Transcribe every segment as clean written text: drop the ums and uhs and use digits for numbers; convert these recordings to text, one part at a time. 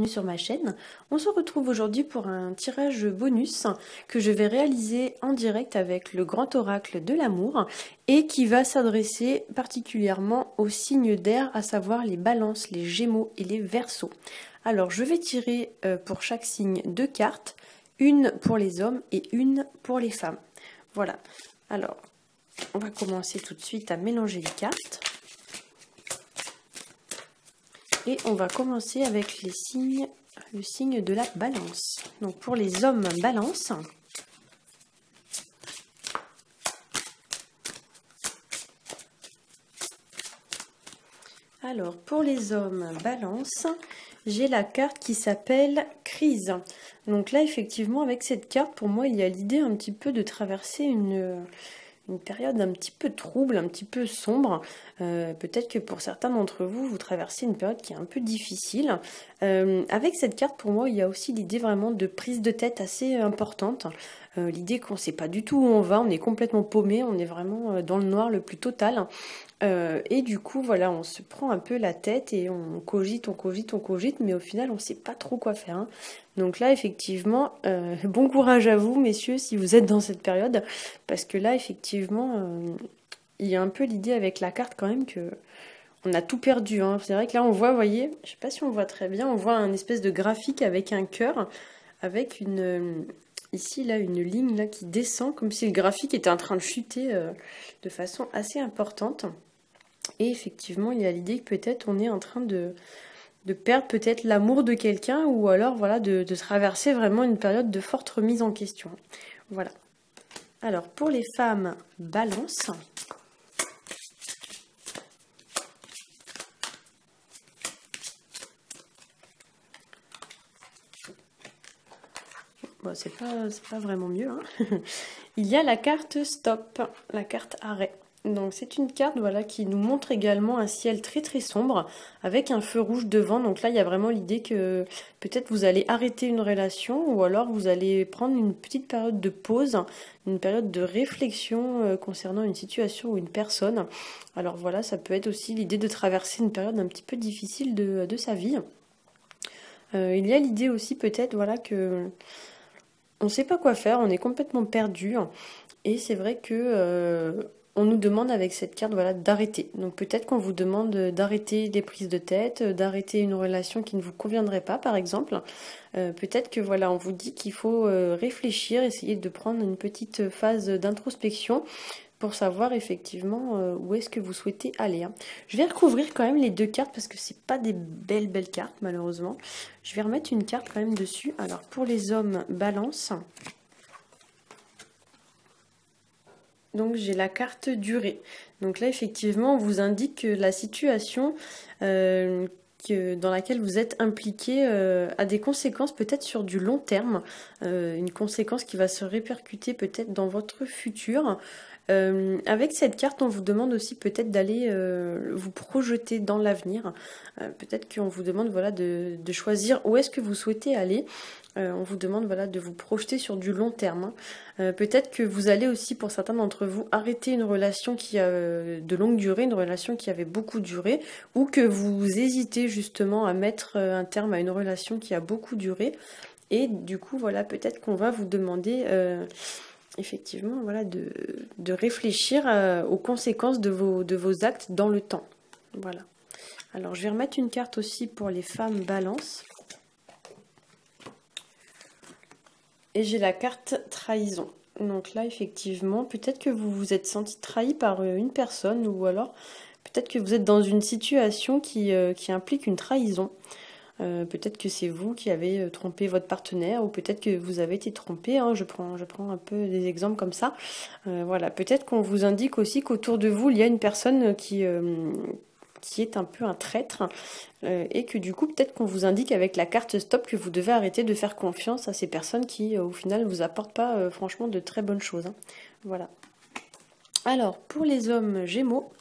bienvenue sur ma chaîne. On se retrouve aujourd'hui pour un tirage bonus que je vais réaliser en direct avec le grand oracle de l'amour et qui va s'adresser particulièrement aux signes d'air, à savoir les balances, les gémeaux et les verseaux. Alors je vais tirer pour chaque signe 2 cartes, une pour les hommes et une pour les femmes. Voilà, alors on va commencer tout de suite à mélanger les cartes. Et on va commencer avec le signe de la balance. Donc pour les hommes balance, alors pour les hommes balance, j'ai la carte qui s'appelle crise. Donc là effectivement avec cette carte, pour moi il y a l'idée un petit peu de traverser une période un petit peu trouble, un petit peu sombre. Peut-être que pour certains d'entre vous, vous traversez une période qui est un peu difficile. Avec cette carte, pour moi, il y a aussi l'idée vraiment de prise de tête assez importante. L'idée qu'on ne sait pas du tout où on va, on est complètement paumé, on est vraiment dans le noir le plus total. Et du coup, voilà, on se prend un peu la tête et on cogite, mais au final, on ne sait pas trop quoi faire, hein. Donc là, effectivement, bon courage à vous, messieurs, si vous êtes dans cette période, parce que là, effectivement, il y a un peu l'idée avec la carte quand même que on a tout perdu, hein. C'est vrai que là, on voit, vous voyez, je sais pas si on voit très bien, on voit un espèce de graphique avec un cœur, avec ici, là, une ligne là, qui descend, comme si le graphique était en train de chuter de façon assez importante. Et effectivement, il y a l'idée que peut-être on est en train de perdre peut-être l'amour de quelqu'un ou alors voilà de traverser vraiment une période de forte remise en question. Voilà. Alors pour les femmes balance, bon, c'est pas vraiment mieux, hein. Il y a la carte stop, la carte arrêt. Donc c'est une carte voilà, qui nous montre également un ciel très très sombre avec un feu rouge devant. Donc là il y a vraiment l'idée que peut-être vous allez arrêter une relation ou alors vous allez prendre une petite période de pause, une période de réflexion concernant une situation ou une personne. Alors voilà, ça peut être aussi l'idée de traverser une période un petit peu difficile de sa vie. Il y a l'idée aussi peut-être voilà que on ne sait pas quoi faire, on est complètement perdu. Et c'est vrai que on nous demande avec cette carte voilà, d'arrêter. Donc peut-être qu'on vous demande d'arrêter les prises de tête, d'arrêter une relation qui ne vous conviendrait pas, par exemple. Peut-être que voilà, on vous dit qu'il faut réfléchir, essayer de prendre une petite phase d'introspection pour savoir effectivement où est-ce que vous souhaitez aller, hein. Je vais recouvrir quand même les 2 cartes parce que c'est pas des belles cartes malheureusement. Je vais remettre une carte quand même dessus. Alors pour les hommes balance, donc j'ai la carte durée. Donc là effectivement on vous indique que la situation dans laquelle vous êtes impliqué a des conséquences peut-être sur du long terme, une conséquence qui va se répercuter peut-être dans votre futur. Avec cette carte, on vous demande aussi peut-être d'aller vous projeter dans l'avenir. Peut-être qu'on vous demande voilà, de choisir où est-ce que vous souhaitez aller. On vous demande voilà, de vous projeter sur du long terme, hein. Peut-être que vous allez aussi, pour certains d'entre vous, arrêter une relation qui a de longue durée, une relation qui avait beaucoup duré, ou que vous hésitez justement à mettre un terme à une relation qui a beaucoup duré. Et du coup, voilà, peut-être qu'on va vous demander effectivement voilà, de réfléchir aux conséquences de vos actes dans le temps. Voilà. Alors, je vais remettre une carte aussi pour les femmes balance. Et j'ai la carte trahison. Donc là, effectivement, peut-être que vous vous êtes senti trahi par une personne ou alors peut-être que vous êtes dans une situation qui implique une trahison. Peut-être que c'est vous qui avez trompé votre partenaire ou peut-être que vous avez été trompé, hein. Je prends un peu des exemples comme ça. Voilà, peut-être qu'on vous indique aussi qu'autour de vous, il y a une personne qui est un peu un traître et que du coup peut-être qu'on vous indique avec la carte stop que vous devez arrêter de faire confiance à ces personnes qui au final ne vous apportent pas franchement de très bonnes choses, hein. Voilà. Alors pour les hommes gémeaux,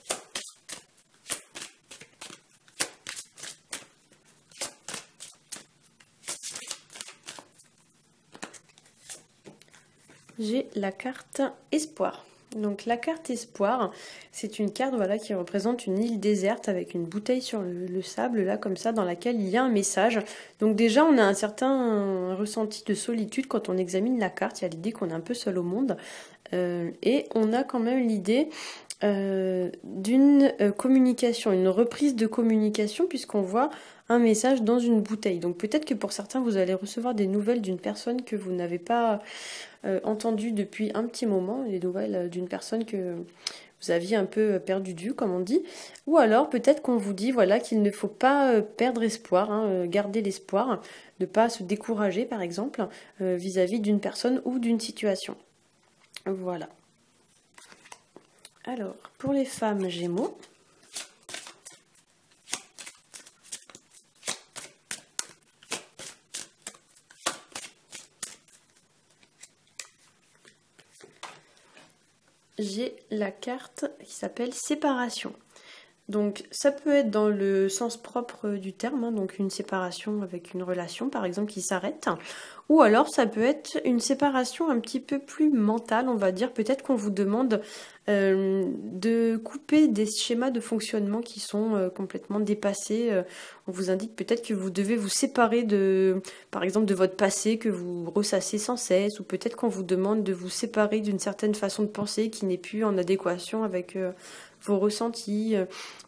j'ai la carte espoir. Donc la carte espoir, c'est une carte voilà, qui représente une île déserte avec une bouteille sur le sable, là comme ça, dans laquelle il y a un message. Donc déjà, on a un certain ressenti de solitude quand on examine la carte. Il y a l'idée qu'on est un peu seul au monde. Et on a quand même l'idée d'une communication, une reprise de communication, puisqu'on voit un message dans une bouteille. Donc peut-être que pour certains, vous allez recevoir des nouvelles d'une personne que vous n'avez pas entendue depuis un petit moment, des nouvelles d'une personne que vous aviez un peu perdu de vue, comme on dit. Ou alors peut-être qu'on vous dit voilà, qu'il ne faut pas perdre espoir, garder l'espoir, ne pas se décourager par exemple vis-à-vis d'une personne ou d'une situation. Voilà. Alors, pour les femmes Gémeaux, j'ai la carte qui s'appelle séparation. Donc ça peut être dans le sens propre du terme, donc une séparation avec une relation par exemple qui s'arrête, ou alors ça peut être une séparation un petit peu plus mentale, on va dire, peut-être qu'on vous demande de couper des schémas de fonctionnement qui sont complètement dépassés, on vous indique peut-être que vous devez vous séparer par exemple de votre passé que vous ressassez sans cesse, ou peut-être qu'on vous demande de vous séparer d'une certaine façon de penser qui n'est plus en adéquation avec vos ressentis,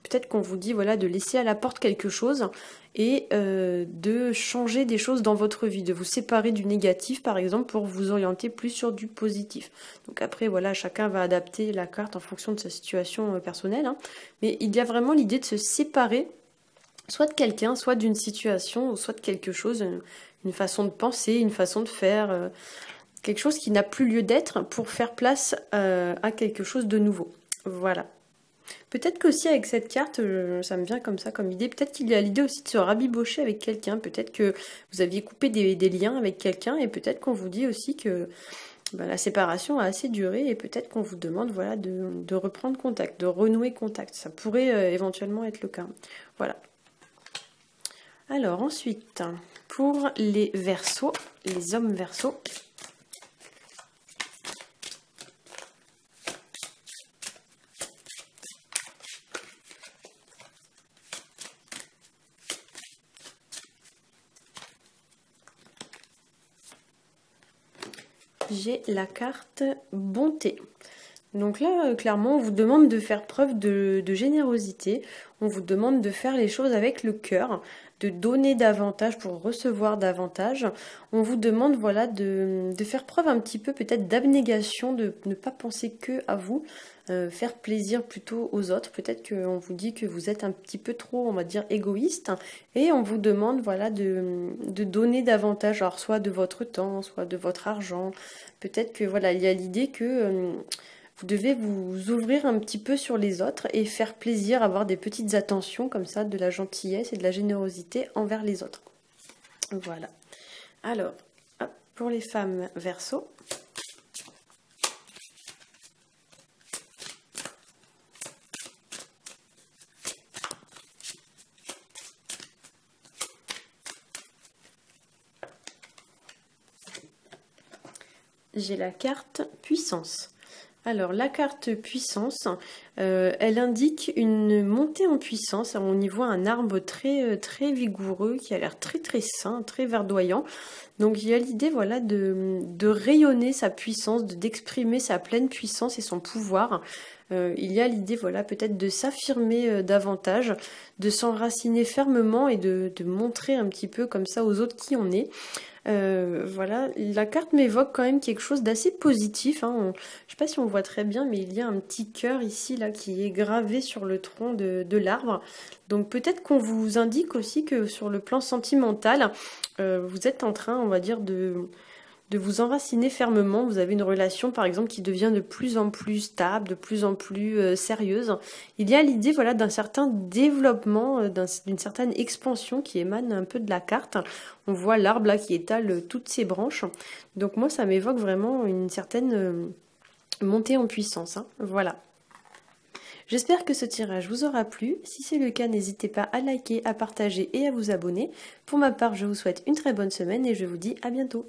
peut-être qu'on vous dit voilà de laisser à la porte quelque chose et de changer des choses dans votre vie, de vous séparer du négatif par exemple pour vous orienter plus sur du positif. Donc après voilà, chacun va adapter la carte en fonction de sa situation personnelle, mais il y a vraiment l'idée de se séparer soit de quelqu'un, soit d'une situation, soit de quelque chose, une façon de penser, une façon de faire, quelque chose qui n'a plus lieu d'être pour faire place à quelque chose de nouveau. Voilà. Peut-être qu'aussi avec cette carte, ça me vient comme ça, comme idée, peut-être qu'il y a l'idée aussi de se rabibocher avec quelqu'un, peut-être que vous aviez coupé des liens avec quelqu'un, et peut-être qu'on vous dit aussi que la séparation a assez duré, et peut-être qu'on vous demande voilà, de reprendre contact, de renouer contact. Ça pourrait éventuellement être le cas. Voilà. Alors ensuite, pour les Verseaux, les hommes Verseaux, j'ai la carte bonté. Donc là, clairement, on vous demande de faire preuve de générosité, on vous demande de faire les choses avec le cœur, de donner davantage pour recevoir davantage. On vous demande voilà, de faire preuve un petit peu peut-être d'abnégation, de ne pas penser que à vous, faire plaisir plutôt aux autres. Peut-être qu'on vous dit que vous êtes un petit peu trop, on va dire, égoïste, et on vous demande voilà, de donner davantage, alors soit de votre temps, soit de votre argent. Peut-être que voilà, il y a l'idée que vous devez vous ouvrir un petit peu sur les autres et faire plaisir, avoir des petites attentions comme ça, de la gentillesse et de la générosité envers les autres. Voilà. Alors, hop, pour les femmes Verseaux, j'ai la carte puissance. Alors la carte puissance, elle indique une montée en puissance. On y voit un arbre très, très vigoureux qui a l'air très très sain, très verdoyant. Donc il y a l'idée voilà, de rayonner sa puissance, d'exprimer sa pleine puissance et son pouvoir. Il y a l'idée voilà, peut-être de s'affirmer davantage, de s'enraciner fermement et de montrer un petit peu comme ça aux autres qui on est. Voilà, la carte m'évoque quand même quelque chose d'assez positif. Je ne sais pas si on voit très bien, mais il y a un petit cœur ici là qui est gravé sur le tronc de l'arbre. Donc peut-être qu'on vous indique aussi que sur le plan sentimental, vous êtes en train, on va dire, de vous enraciner fermement. Vous avez une relation, par exemple, qui devient de plus en plus stable, de plus en plus sérieuse. Il y a l'idée, voilà, d'un certain développement, d'une certaine expansion qui émane un peu de la carte. On voit l'arbre là qui étale toutes ses branches. Donc moi, ça m'évoque vraiment une certaine montée en puissance. Voilà. J'espère que ce tirage vous aura plu. Si c'est le cas, n'hésitez pas à liker, à partager et à vous abonner. Pour ma part, je vous souhaite une très bonne semaine et je vous dis à bientôt.